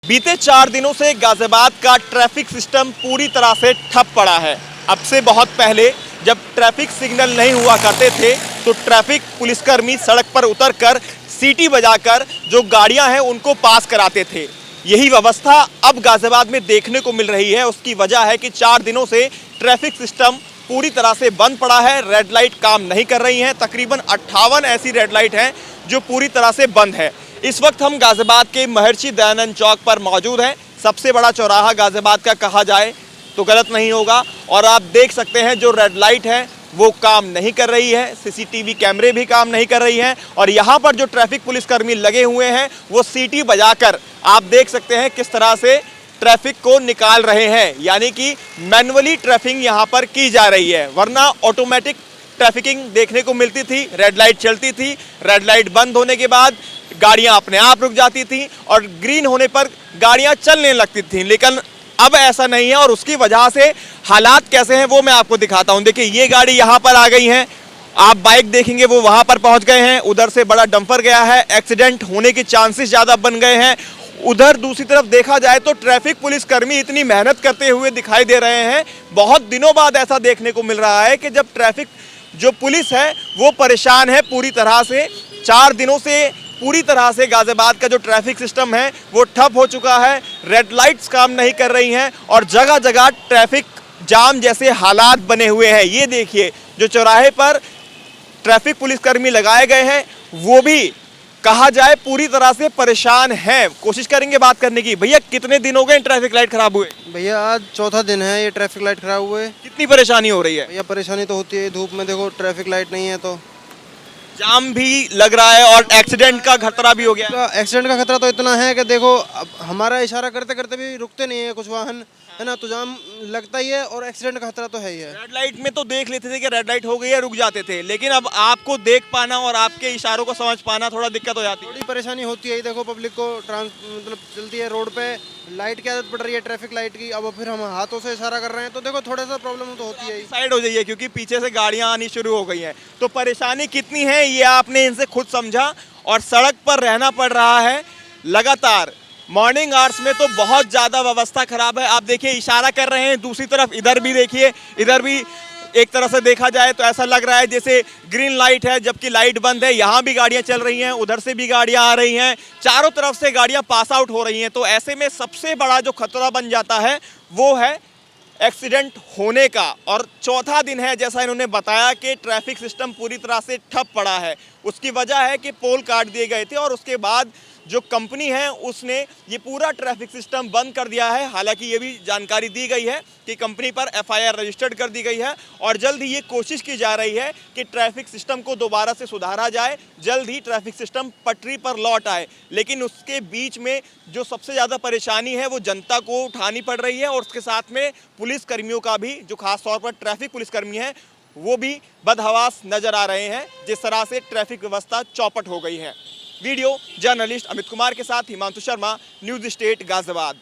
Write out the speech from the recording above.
बीते 4 दिनों से गाजियाबाद का ट्रैफिक सिस्टम पूरी तरह से ठप पड़ा है। अब से बहुत पहले जब ट्रैफिक सिग्नल नहीं हुआ करते थे तो ट्रैफिक पुलिसकर्मी सड़क पर उतरकर सीटी बजाकर जो गाड़ियां हैं उनको पास कराते थे। यही व्यवस्था अब गाजियाबाद में देखने को मिल रही है। उसकी वजह है कि 4 दिनों से ट्रैफिक सिस्टम पूरी तरह से बंद पड़ा है। रेड लाइट काम नहीं कर रही हैं। तकरीबन 58 ऐसी रेड लाइट हैं जो पूरी तरह से बंद है। इस वक्त हम गाजियाबाद के महर्षि दयानंद चौक पर मौजूद हैं। सबसे बड़ा चौराहा गाजियाबाद का कहा जाए तो गलत नहीं होगा। और आप देख सकते हैं जो रेड लाइट है वो काम नहीं कर रही है। सीसीटीवी कैमरे भी काम नहीं कर रही हैं। और यहाँ पर जो ट्रैफिक पुलिसकर्मी लगे हुए हैं वो सीटी बजाकर आप देख सकते हैं किस तरह से ट्रैफिक को निकाल रहे हैं। यानी कि मैनुअली ट्रैफिकिंग यहाँ पर की जा रही है, वरना ऑटोमेटिक ट्रैफिकिंग देखने को मिलती थी। रेड लाइट चलती थी, रेड लाइट बंद होने के बाद गाड़ियां अपने आप रुक जाती थी और ग्रीन होने पर गाड़ियां चलने लगती थी। लेकिन अब ऐसा नहीं है और उसकी वजह से हालात कैसे हैं वो मैं आपको दिखाता हूं। देखिए ये गाड़ी यहां पर आ गई है, आप बाइक देखेंगे वो वहां पर पहुंच गए हैं। उधर से बड़ा डंपर गया है, एक्सीडेंट होने के चांसेस ज़्यादा बन गए हैं। उधर दूसरी तरफ देखा जाए तो ट्रैफिक पुलिसकर्मी इतनी मेहनत करते हुए दिखाई दे रहे हैं। बहुत दिनों बाद ऐसा देखने को मिल रहा है कि जब ट्रैफिक जो पुलिस है वो परेशान है पूरी तरह से। 4 दिनों से पूरी तरह से गाजियाबाद का जो ट्रैफिक सिस्टम है वो ठप हो चुका है। रेड लाइट्स काम नहीं कर रही हैं और जगह जगह ट्रैफिक जाम जैसे हालात बने हुए हैं। ये देखिए जो चौराहे पर ट्रैफिक पुलिसकर्मी लगाए गए हैं वो भी कहा जाए पूरी तरह से परेशान हैं। कोशिश करेंगे बात करने की। भैया कितने दिन हो गए ट्रैफिक लाइट खराब हुए? भैया आज चौथा दिन है ये ट्रैफिक लाइट खराब हुए। कितनी परेशानी हो रही है? भैया परेशानी तो होती है, धूप में देखो ट्रैफिक लाइट नहीं है तो जाम भी लग रहा है और एक्सीडेंट का खतरा भी हो गया। एक्सीडेंट का खतरा तो इतना है कि देखो अब हमारा इशारा करते करते भी रुकते नहीं है कुछ वाहन, है ना, तो जाम लगता ही है और एक्सीडेंट का खतरा तो है ही है। रेड लाइट में तो देख लेते थे कि रेड लाइट हो गई है, रुक जाते थे, लेकिन अब आपको देख पाना और आपके इशारों को समझ पाना थोड़ा दिक्कत हो जाती है। थोड़ी परेशानी होती है। देखो पब्लिक को मतलब चलती है रोड पे, लाइट की आदत पड़ रही है ट्रैफिक लाइट की, अब फिर हम हाथों से इशारा कर रहे हैं तो देखो थोड़ा सा प्रॉब्लम तो होती है। साइड हो जाइए क्योंकि पीछे से गाड़ियां आनी शुरू हो गई हैं। तो परेशानी कितनी है ये आपने इनसे खुद समझा। और सड़क पर रहना पड़ रहा है लगातार। मॉर्निंग आवर्स में तो बहुत ज़्यादा व्यवस्था खराब है। आप देखिए इशारा कर रहे हैं, दूसरी तरफ इधर भी देखिए, इधर भी एक तरह से देखा जाए तो ऐसा लग रहा है जैसे ग्रीन लाइट है जबकि लाइट बंद है। यहाँ भी गाड़ियाँ चल रही हैं, उधर से भी गाड़ियाँ आ रही हैं, चारों तरफ से गाड़ियाँ पास आउट हो रही हैं। तो ऐसे में सबसे बड़ा जो खतरा बन जाता है वो है एक्सीडेंट होने का। और चौथा दिन है जैसा इन्होंने बताया कि ट्रैफिक सिस्टम पूरी तरह से ठप पड़ा है। उसकी वजह है कि पोल काट दिए गए थे और उसके बाद जो कंपनी है उसने ये पूरा ट्रैफिक सिस्टम बंद कर दिया है। हालांकि ये भी जानकारी दी गई है कि कंपनी पर एफआईआर रजिस्टर्ड कर दी गई है और जल्द ही ये कोशिश की जा रही है कि ट्रैफिक सिस्टम को दोबारा से सुधारा जाए, जल्द ही ट्रैफिक सिस्टम पटरी पर लौट आए। लेकिन उसके बीच में जो सबसे ज़्यादा परेशानी है वो जनता को उठानी पड़ रही है और उसके साथ में पुलिस कर्मियों का भी, जो खासतौर पर ट्रैफिक पुलिसकर्मी हैं वो भी बदहवास नजर आ रहे हैं जिस तरह से ट्रैफिक व्यवस्था चौपट हो गई है। वीडियो जर्नलिस्ट अमित कुमार के साथ हिमांशु शर्मा, न्यूज़ स्टेट गाजियाबाद।